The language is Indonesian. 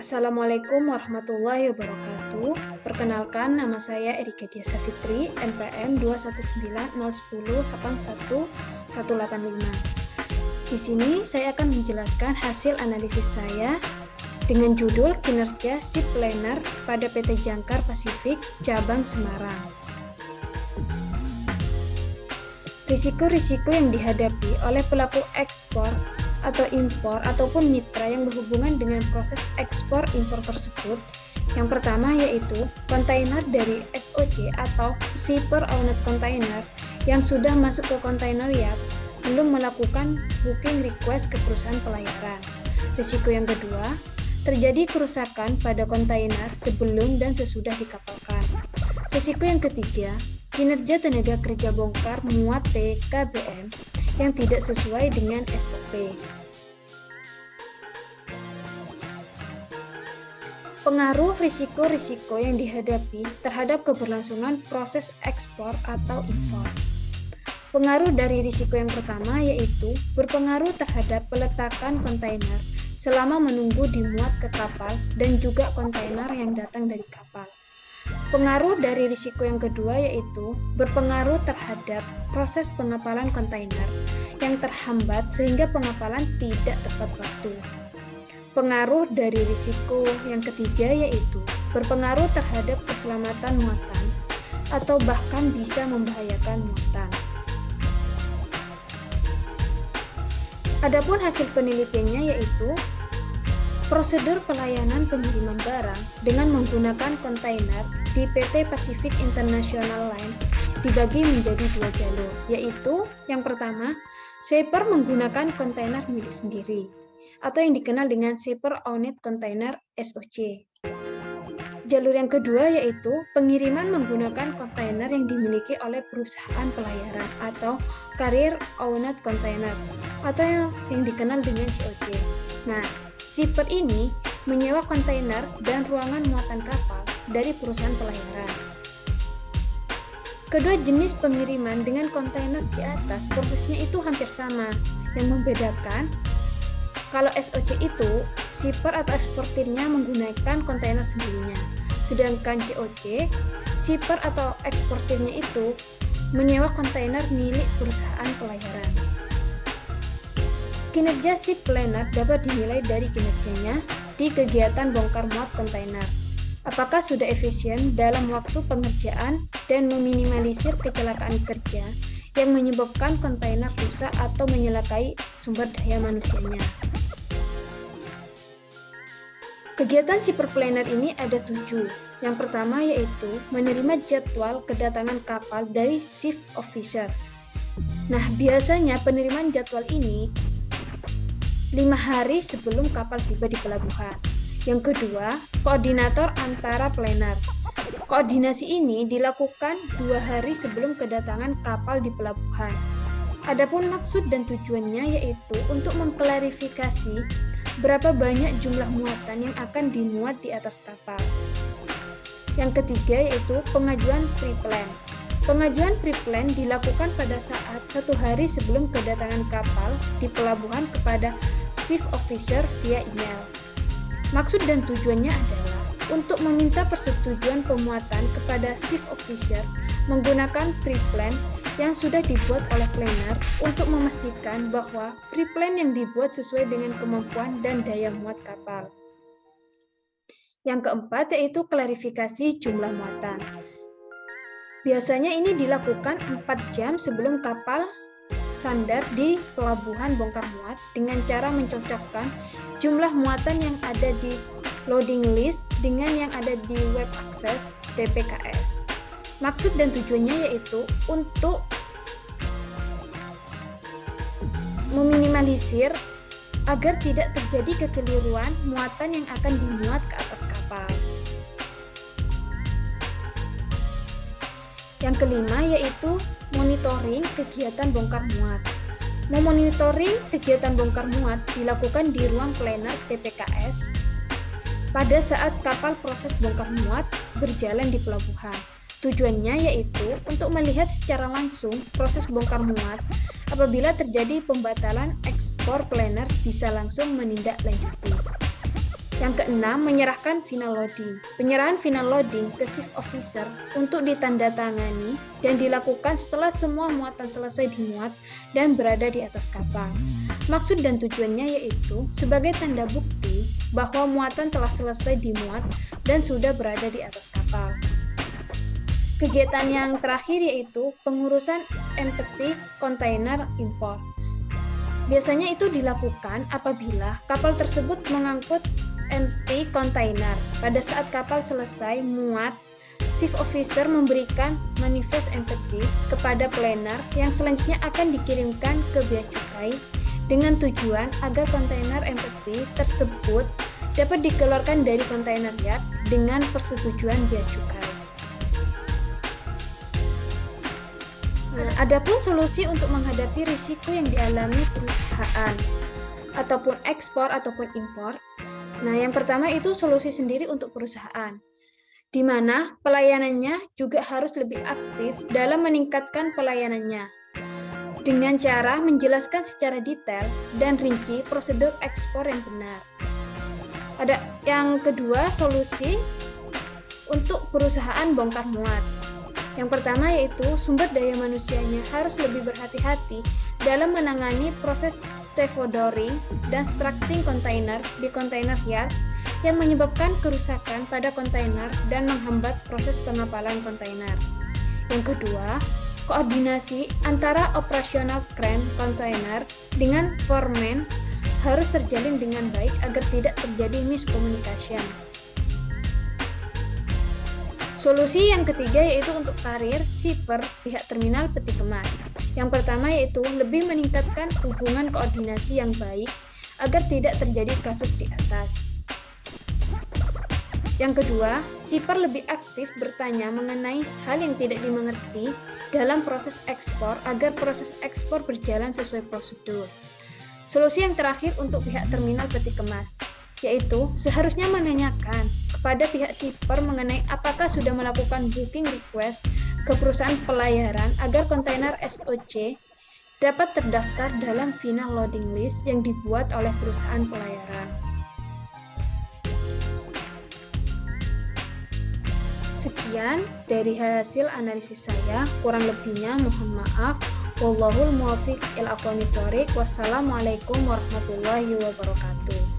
Assalamualaikum warahmatullahi wabarakatuh. Perkenalkan, nama saya Erika Diah Safitri, NPM 21901818185. Di sini saya akan menjelaskan hasil analisis saya dengan judul Kinerja Ship Planner pada PT Jangkar Pasifik Cabang Semarang. Risiko-risiko yang dihadapi oleh pelaku ekspor atau impor ataupun mitra yang berhubungan dengan proses ekspor impor tersebut. Yang pertama yaitu kontainer dari SOC atau Shipper Owned Container yang sudah masuk ke container yard belum melakukan booking request ke perusahaan pelayaran. Risiko yang kedua, terjadi kerusakan pada kontainer sebelum dan sesudah dikapalkan. Risiko yang ketiga, kinerja tenaga kerja bongkar muat TKBM yang tidak sesuai dengan SOP. Pengaruh risiko-risiko yang dihadapi terhadap keberlangsungan proses ekspor atau impor. Pengaruh dari risiko yang pertama yaitu berpengaruh terhadap peletakan kontainer selama menunggu dimuat ke kapal dan juga kontainer yang datang dari kapal. Pengaruh dari risiko yang kedua yaitu berpengaruh terhadap proses pengapalan kontainer yang terhambat sehingga pengapalan tidak tepat waktu. Pengaruh dari risiko yang ketiga yaitu berpengaruh terhadap keselamatan muatan atau bahkan bisa membahayakan muatan. Adapun hasil penelitiannya yaitu prosedur pelayanan pengiriman barang dengan menggunakan kontainer di PT Pacific International Line dibagi menjadi dua jalur, yaitu yang pertama, shipper menggunakan kontainer milik sendiri, atau yang dikenal dengan Shipper Owned Container SOC. Jalur yang kedua yaitu pengiriman menggunakan kontainer yang dimiliki oleh perusahaan pelayaran atau Carrier Owned Container, atau yang dikenal dengan COC. Nah, shipper ini menyewa kontainer dan ruangan muatan kapal dari perusahaan pelayaran. Kedua jenis pengiriman dengan kontainer di atas prosesnya itu hampir sama. Yang membedakan, kalau SOC itu, shipper atau eksportirnya menggunakan kontainer sendirinya. Sedangkan COC, shipper atau eksportirnya itu menyewa kontainer milik perusahaan pelayaran. Kinerja ship planner dapat dinilai dari kinerjanya di kegiatan bongkar muat kontainer. Apakah sudah efisien dalam waktu pengerjaan dan meminimalisir kecelakaan kerja yang menyebabkan kontainer rusak atau menyelakai sumber daya manusianya. Kegiatan shipper planner ini ada 7. Yang pertama yaitu menerima jadwal kedatangan kapal dari ship officer. Nah, biasanya penerimaan jadwal ini 5 hari sebelum kapal tiba di pelabuhan. Yang kedua, koordinator antara planner. Koordinasi ini dilakukan 2 hari sebelum kedatangan kapal di pelabuhan. Adapun maksud dan tujuannya yaitu untuk mengklarifikasi berapa banyak jumlah muatan yang akan dimuat di atas kapal. Yang ketiga yaitu pengajuan pre-plan. Pengajuan pre-plan dilakukan pada saat 1 hari sebelum kedatangan kapal di pelabuhan kepada chief officer via email. Maksud dan tujuannya adalah untuk meminta persetujuan pemuatan kepada chief officer menggunakan pre-plan yang sudah dibuat oleh planner untuk memastikan bahwa pre-plan yang dibuat sesuai dengan kemampuan dan daya muat kapal. Yang keempat yaitu klarifikasi jumlah muatan. Biasanya ini dilakukan 4 jam sebelum kapal sandar di pelabuhan bongkar muat dengan cara mencocokkan jumlah muatan yang ada di loading list dengan yang ada di web access TPKS. Maksud dan tujuannya yaitu untuk meminimalisir agar tidak terjadi kekeliruan muatan yang akan dimuat ke atas kapal. Yang kelima yaitu monitoring kegiatan bongkar muat. Memonitoring kegiatan bongkar muat dilakukan di ruang planner TPKS pada saat kapal proses bongkar muat berjalan di pelabuhan. Tujuannya yaitu untuk melihat secara langsung proses bongkar muat. Apabila terjadi pembatalan ekspor planner bisa langsung menindaklanjuti. Yang keenam, menyerahkan final loading. Penyerahan final loading ke shift officer untuk ditandatangani dan dilakukan setelah semua muatan selesai dimuat dan berada di atas kapal. Maksud dan tujuannya yaitu sebagai tanda bukti bahwa muatan telah selesai dimuat dan sudah berada di atas kapal. Kegiatan yang terakhir yaitu pengurusan empty container import. Biasanya itu dilakukan apabila kapal tersebut mengangkut empty container. Pada saat kapal selesai muat, shift officer memberikan manifest empty kepada planner yang selanjutnya akan dikirimkan ke bea cukai dengan tujuan agar kontainer empty tersebut dapat dikeluarkan dari kontainer yard dengan persetujuan bea cukai. Adapun solusi untuk menghadapi risiko yang dialami perusahaan ataupun ekspor ataupun impor. Nah, yang pertama itu solusi sendiri untuk perusahaan, di mana pelayanannya juga harus lebih aktif dalam meningkatkan pelayanannya dengan cara menjelaskan secara detail dan rinci prosedur ekspor yang benar. Ada yang kedua, solusi untuk perusahaan bongkar muat. Yang pertama yaitu sumber daya manusianya harus lebih berhati-hati dalam menangani proses stevedoring dan structing kontainer di kontainer yard yang menyebabkan kerusakan pada kontainer dan menghambat proses pengapalan kontainer. Yang kedua, koordinasi antara operasional crane kontainer dengan foreman harus terjalin dengan baik agar tidak terjadi miscommunication. Solusi yang ketiga yaitu untuk karir shipper pihak terminal peti kemas. Yang pertama yaitu lebih meningkatkan hubungan koordinasi yang baik agar tidak terjadi kasus di atas. Yang kedua, shipper lebih aktif bertanya mengenai hal yang tidak dimengerti dalam proses ekspor agar proses ekspor berjalan sesuai prosedur. Solusi yang terakhir untuk pihak terminal peti kemas, yaitu seharusnya menanyakan kepada pihak shipper mengenai apakah sudah melakukan booking request ke perusahaan pelayaran agar kontainer SOC dapat terdaftar dalam final loading list yang dibuat oleh perusahaan pelayaran. Sekian dari hasil analisis saya, kurang lebihnya mohon maaf. Wallahul muwaffiq ila aqwamit thoriq. Wassalamualaikum warahmatullahi wabarakatuh.